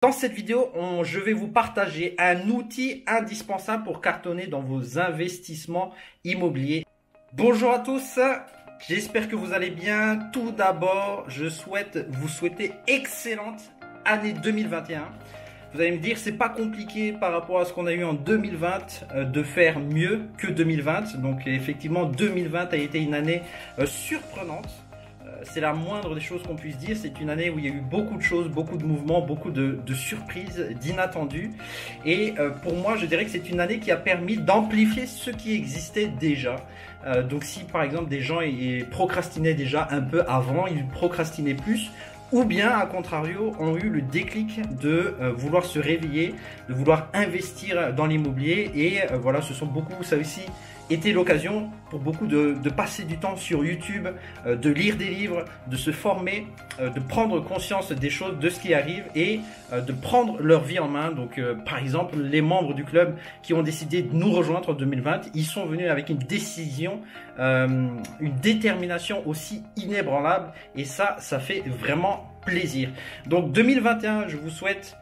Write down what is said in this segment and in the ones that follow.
Dans cette vidéo, je vais vous partager un outil indispensable pour cartonner dans vos investissements immobiliers. Bonjour à tous, j'espère que vous allez bien. Tout d'abord, je souhaite vous souhaiter excellente année 2021. Vous allez me dire, c'est pas compliqué par rapport à ce qu'on a eu en 2020 de faire mieux que 2020. Donc effectivement, 2020 a été une année surprenante. C'est la moindre des choses qu'on puisse dire. C'est une année où il y a eu beaucoup de choses, beaucoup de mouvements, beaucoup de surprises, d'inattendus. Et pour moi, je dirais que c'est une année qui a permis d'amplifier ce qui existait déjà. Donc si par exemple des gens procrastinaient déjà un peu avant, ils procrastinaient plus, ou bien, à contrario, ont eu le déclic de vouloir se réveiller, de vouloir investir dans l'immobilier. Et voilà, ça a aussi été l'occasion pour beaucoup de passer du temps sur YouTube, de lire des livres, de se former, de prendre conscience des choses, de ce qui arrive et de prendre leur vie en main. Donc, par exemple, les membres du club qui ont décidé de nous rejoindre en 2020, ils sont venus avec une décision, une détermination aussi inébranlable et ça fait vraiment plaisir. Donc 2021, je vous souhaite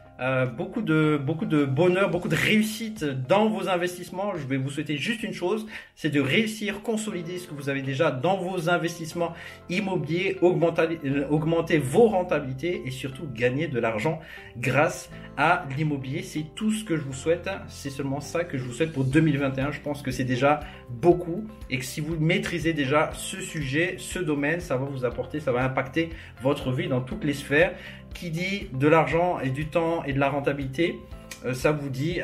beaucoup de bonheur, beaucoup de réussite dans vos investissements. Je vais vous souhaiter juste une chose, c'est de réussir, consolider ce que vous avez déjà dans vos investissements immobiliers, augmenter vos rentabilités et surtout gagner de l'argent grâce à l'immobilier. C'est tout ce que je vous souhaite, c'est seulement ça que je vous souhaite pour 2021. Je pense que c'est déjà beaucoup et que si vous maîtrisez déjà ce sujet, ce domaine, ça va vous apporter, ça va impacter votre vie dans toutes les sphères. Qui dit de l'argent et du temps et de la rentabilité, ça vous dit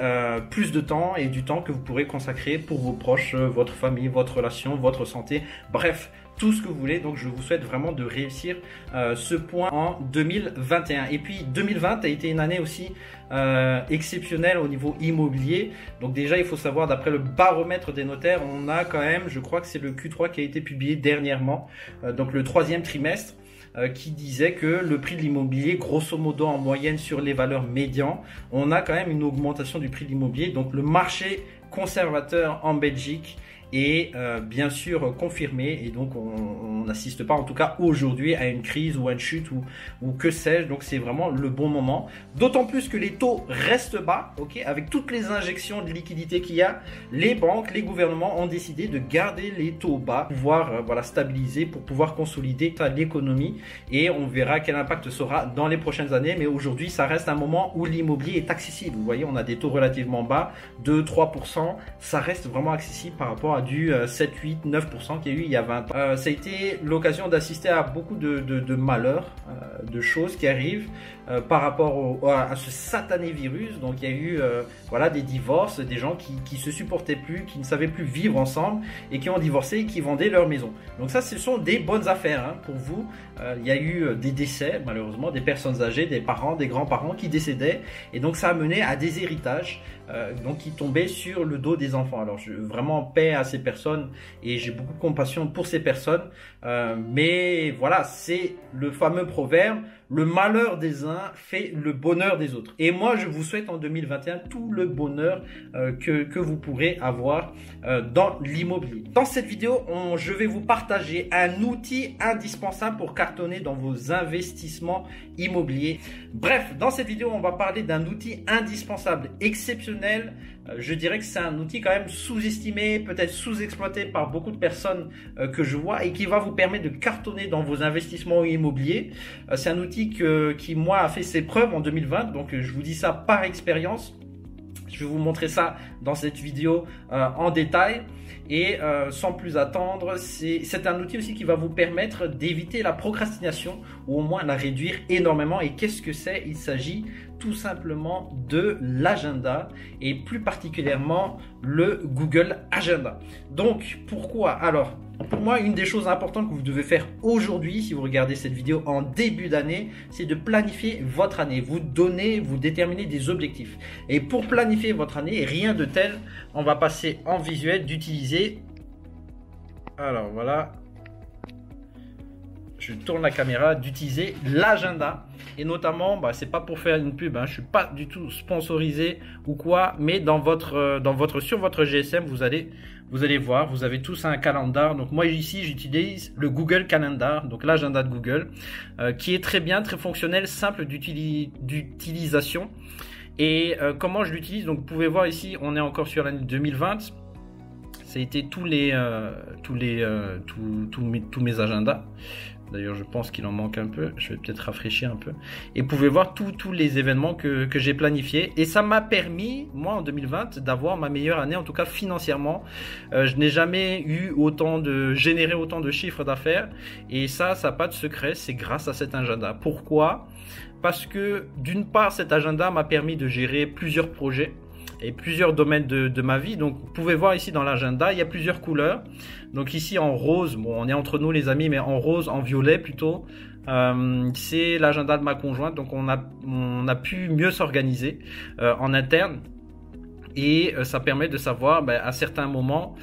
plus de temps et du temps que vous pourrez consacrer pour vos proches, votre famille, votre relation, votre santé, bref, tout ce que vous voulez. Donc je vous souhaite vraiment de réussir ce point en 2021. Et puis 2020 a été une année aussi exceptionnelle au niveau immobilier. Donc déjà il faut savoir, d'après le baromètre des notaires, on a quand même, je crois que c'est le Q3 qui a été publié dernièrement, donc le troisième trimestre, qui disait que le prix de l'immobilier, grosso modo en moyenne sur les valeurs médians, on a quand même une augmentation du prix de l'immobilier. Donc le marché conservateur en Belgique est bien sûr confirmé et donc on n'assiste pas, en tout cas aujourd'hui, à une crise ou à une chute ou que sais-je. Donc c'est vraiment le bon moment, d'autant plus que les taux restent bas, ok, avec toutes les injections de liquidités qu'il y a. Les banques, les gouvernements ont décidé de garder les taux bas pour pouvoir voilà, stabiliser, pour pouvoir consolider l'économie et on verra quel impact ça aura dans les prochaines années. Mais aujourd'hui ça reste un moment où l'immobilier est accessible. Vous voyez, on a des taux relativement bas, 2-3%, ça reste vraiment accessible par rapport à du 7, 8, 9% qu'il y a eu il y a 20 ans. Ça a été l'occasion d'assister à beaucoup de malheurs, de choses qui arrivent par rapport à ce satané virus. Donc il y a eu voilà, des divorces, des gens qui se supportaient plus, qui ne savaient plus vivre ensemble et qui ont divorcé et qui vendaient leur maison. Donc ça, ce sont des bonnes affaires hein, pour vous. Il y a eu des décès, malheureusement, des personnes âgées, des parents, des grands-parents qui décédaient et donc ça a mené à des héritages donc qui tombaient sur le dos des enfants. Alors je vraiment paix à ces personnes et j'ai beaucoup de compassion pour ces personnes, mais voilà, c'est le fameux proverbe, le malheur des uns fait le bonheur des autres. Et moi je vous souhaite en 2021 tout le bonheur que vous pourrez avoir dans l'immobilier. Dans cette vidéo, je vais vous partager un outil indispensable pour cartonner dans vos investissements immobiliers. Bref, dans cette vidéo on va parler d'un outil indispensable, exceptionnel. Je dirais que c'est un outil quand même sous-estimé, peut-être sous-exploité par beaucoup de personnes que je vois et qui va vous permettre de cartonner dans vos investissements immobiliers. C'est un outil qui moi a fait ses preuves en 2020, donc je vous dis ça par expérience. Je vais vous montrer ça dans cette vidéo en détail et sans plus attendre, c'est un outil aussi qui va vous permettre d'éviter la procrastination ou au moins la réduire énormément. Et qu'est-ce que c'est? Il s'agit tout simplement de l'agenda et plus particulièrement le Google Agenda. Donc pourquoi? Alors pour moi, une des choses importantes que vous devez faire aujourd'hui, si vous regardez cette vidéo en début d'année, c'est de planifier votre année. Vous déterminer des objectifs. Et pour planifier votre année, rien de tel, on va passer en visuel d'utiliser. Alors voilà. Je je tourne la caméra, d'utiliser l'agenda. Et notamment, c'est pas pour faire une pub, je suis pas du tout sponsorisé ou quoi, mais sur votre GSM, vous allez voir, vous avez tous un calendar. Donc moi ici, j'utilise le Google Calendar, donc l'agenda de Google, qui est très bien, très fonctionnel, simple d'utilisation. Et comment je l'utilise? Donc vous pouvez voir ici, on est encore sur l'année 2020. Ça a été tous mes agendas. D'ailleurs, je pense qu'il en manque un peu. Je vais peut-être rafraîchir un peu. Et vous pouvez voir tous les événements que j'ai planifiés. Et ça m'a permis, moi, en 2020, d'avoir ma meilleure année, en tout cas financièrement. Je n'ai jamais eu généré autant de chiffres d'affaires. Et ça n'a pas de secret. C'est grâce à cet agenda. Pourquoi? Parce que, d'une part, cet agenda m'a permis de gérer plusieurs projets et plusieurs domaines de ma vie. Donc vous pouvez voir ici dans l'agenda, il y a plusieurs couleurs. Donc ici en rose, bon on est entre nous les amis, mais en rose, en violet plutôt, c'est l'agenda de ma conjointe. Donc on a pu mieux s'organiser en interne. Et ça permet de savoir, à certains moments,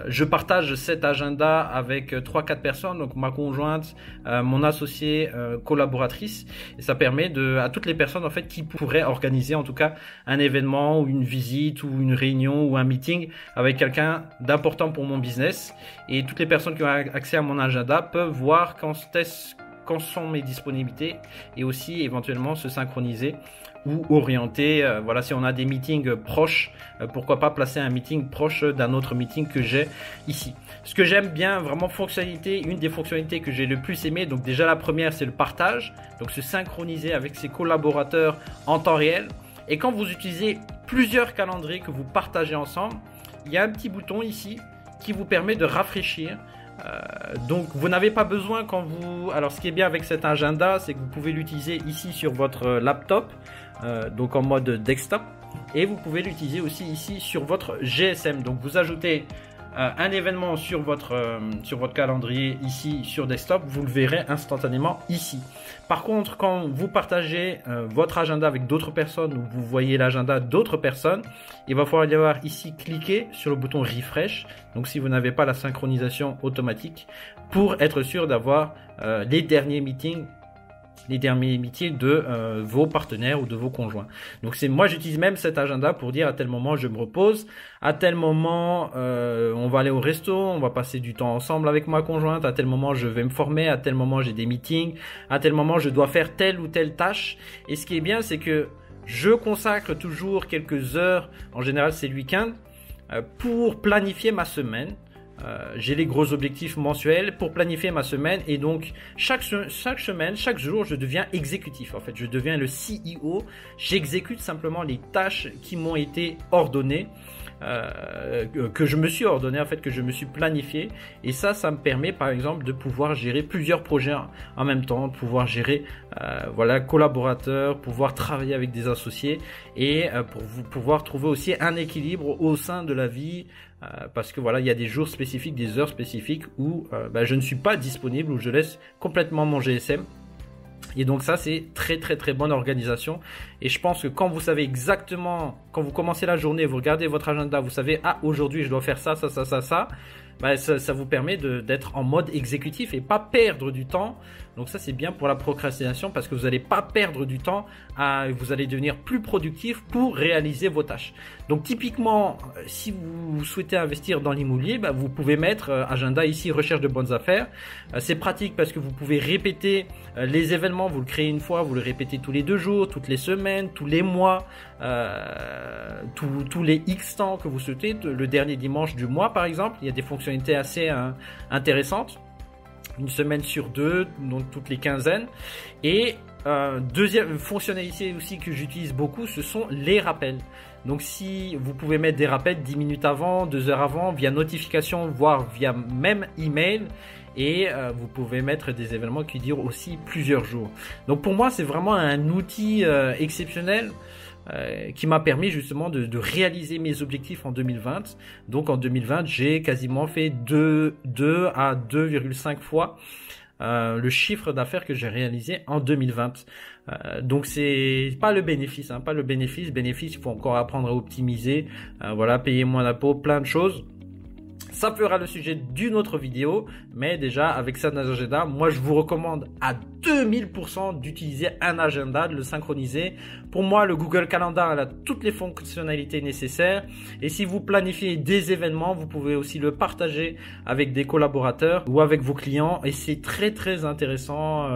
je partage cet agenda avec 3-4 personnes, donc ma conjointe, mon associé, collaboratrice, et ça permet à toutes les personnes en fait qui pourraient organiser en tout cas un événement ou une visite ou une réunion ou un meeting avec quelqu'un d'important pour mon business. Et toutes les personnes qui ont accès à mon agenda peuvent voir quand sont mes disponibilités et aussi éventuellement se synchroniser ou orienter. Voilà, si on a des meetings proches, pourquoi pas placer un meeting proche d'un autre meeting que j'ai ici. Ce que j'aime bien, vraiment une des fonctionnalités que j'ai le plus aimé, donc déjà la première c'est le partage, donc se synchroniser avec ses collaborateurs en temps réel. Et quand vous utilisez plusieurs calendriers que vous partagez ensemble, il y a un petit bouton ici qui vous permet de rafraîchir. Donc vous n'avez pas besoin alors ce qui est bien avec cet agenda, c'est que vous pouvez l'utiliser ici sur votre laptop, donc en mode desktop, et vous pouvez l'utiliser aussi ici sur votre GSM. Donc vous ajoutez un événement sur votre calendrier ici sur desktop, vous le verrez instantanément ici. Par contre, quand vous partagez votre agenda avec d'autres personnes ou vous voyez l'agenda d'autres personnes, il va falloir ici cliquer sur le bouton refresh. Donc si vous n'avez pas la synchronisation automatique, pour être sûr d'avoir les derniers meetings de vos partenaires ou de vos conjoints. Donc moi j'utilise même cet agenda pour dire à tel moment je me repose, à tel moment on va aller au resto, on va passer du temps ensemble avec ma conjointe, à tel moment je vais me former, à tel moment j'ai des meetings, à tel moment je dois faire telle ou telle tâche. Et ce qui est bien, c'est que je consacre toujours quelques heures, en général c'est le week-end, pour planifier ma semaine. J'ai les gros objectifs mensuels pour planifier ma semaine, et donc chaque semaine, chaque jour, je deviens exécutif. En fait, je deviens le CEO. J'exécute simplement les tâches qui m'ont été ordonnées, que je me suis ordonné, en fait, que je me suis planifié. Et ça me permet, par exemple, de pouvoir gérer plusieurs projets en même temps, de pouvoir gérer, collaborateurs, pouvoir travailler avec des associés et pour pouvoir trouver aussi un équilibre au sein de la vie. Parce que voilà, il y a des jours spécifiques, des heures spécifiques où je ne suis pas disponible, où je laisse complètement mon GSM. Et donc ça, c'est très très très bonne organisation. Et je pense que quand vous savez exactement, quand vous commencez la journée, vous regardez votre agenda, vous savez, aujourd'hui je dois faire ça, ça vous permet d'être en mode exécutif et pas perdre du temps. Donc ça, c'est bien pour la procrastination, parce que vous n'allez pas perdre du temps, vous allez devenir plus productif pour réaliser vos tâches. Donc typiquement, si vous souhaitez investir dans l'immobilier, vous pouvez mettre agenda ici, recherche de bonnes affaires. C'est pratique parce que vous pouvez répéter les événements, vous le créez une fois, vous le répétez tous les 2 jours, toutes les semaines, tous les mois, tous les X temps que vous souhaitez, le dernier dimanche du mois par exemple. Il y a des fonctionnalités assez intéressantes. Une semaine sur 2, donc toutes les quinzaines. Et deuxième fonctionnalité aussi que j'utilise beaucoup, ce sont les rappels. Donc si vous pouvez mettre des rappels 10 minutes avant, 2 heures avant, via notification, voire via même email. Et vous pouvez mettre des événements qui durent aussi plusieurs jours. Donc pour moi, c'est vraiment un outil exceptionnel qui m'a permis justement de réaliser mes objectifs en 2020. Donc en 2020, j'ai quasiment fait 2 à 2,5 fois le chiffre d'affaires que j'ai réalisé en 2020. Donc c'est pas le bénéfice, pas le bénéfice. Il faut encore apprendre à optimiser, payer moins d'impôts, plein de choses. Ça fera le sujet d'une autre vidéo, mais déjà avec cet agenda, moi je vous recommande à 2000% d'utiliser un agenda, de le synchroniser. Pour moi, le Google Calendar elle a toutes les fonctionnalités nécessaires. Et si vous planifiez des événements, vous pouvez aussi le partager avec des collaborateurs ou avec vos clients. Et c'est très très intéressant,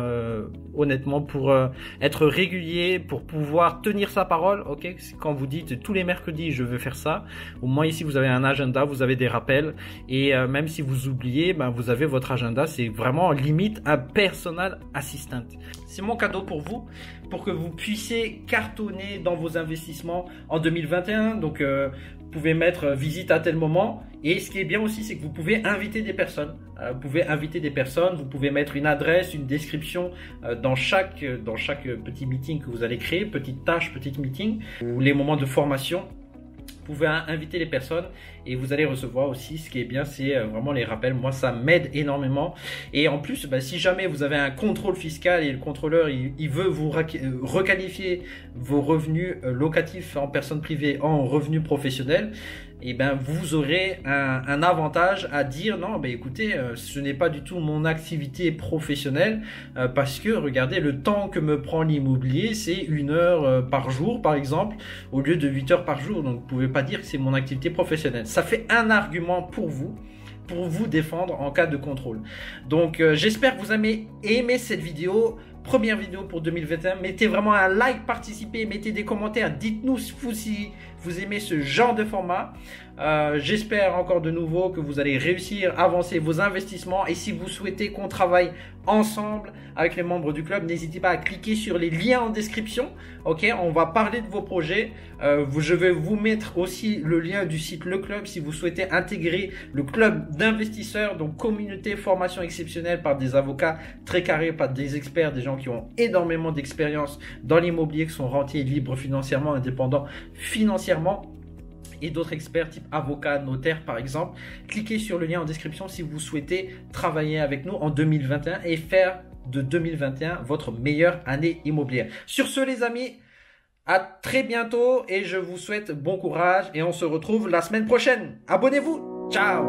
honnêtement, pour être régulier, pour pouvoir tenir sa parole. Ok, quand vous dites tous les mercredis je veux faire ça, au moins ici vous avez un agenda, vous avez des rappels. Et même si vous oubliez, ben, vous avez votre agenda. C'est vraiment limite un personal assistant. C'est mon cadeau pour vous, pour que vous puissiez cartonner dans vos investissements en 2021. Donc, vous pouvez mettre visite à tel moment. Et ce qui est bien aussi, c'est que vous pouvez inviter des personnes. Vous pouvez inviter des personnes. Vous pouvez mettre une adresse, une description dans chaque petit meeting que vous allez créer, petite tâche, petit meeting, ou les moments de formation. Vous pouvez inviter les personnes et vous allez recevoir aussi, ce qui est bien, c'est vraiment les rappels. Moi, ça m'aide énormément. Et en plus, si jamais vous avez un contrôle fiscal et le contrôleur, il veut vous requalifier vos revenus locatifs en personne privée en revenus professionnels, et ben vous aurez un avantage à dire non, écoutez, ce n'est pas du tout mon activité professionnelle parce que regardez le temps que me prend l'immobilier, c'est 1 heure par jour par exemple, au lieu de 8 heures par jour. Donc vous pouvez pas dire que c'est mon activité professionnelle. Ça fait un argument pour vous défendre en cas de contrôle. Donc j'espère que vous avez aimé cette vidéo. Première vidéo pour 2021. Mettez vraiment un like, participez, mettez des commentaires. Dites-nous si vous aimez ce genre de format. J'espère encore de nouveau que vous allez réussir à avancer vos investissements. Et si vous souhaitez qu'on travaille ensemble avec les membres du club, n'hésitez pas à cliquer sur les liens en description. Ok, on va parler de vos projets. Je vais vous mettre aussi le lien du site Le Club si vous souhaitez intégrer le club d'investisseurs, donc communauté, formation exceptionnelle par des avocats très carrés, par des experts, des gens qui ont énormément d'expérience dans l'immobilier, qui sont rentiers, libres financièrement, indépendants financièrement, et d'autres experts type avocat, notaire par exemple. Cliquez sur le lien en description si vous souhaitez travailler avec nous en 2021 et faire de 2021 votre meilleure année immobilière. Sur ce les amis, à très bientôt et je vous souhaite bon courage et on se retrouve la semaine prochaine. Abonnez-vous, ciao.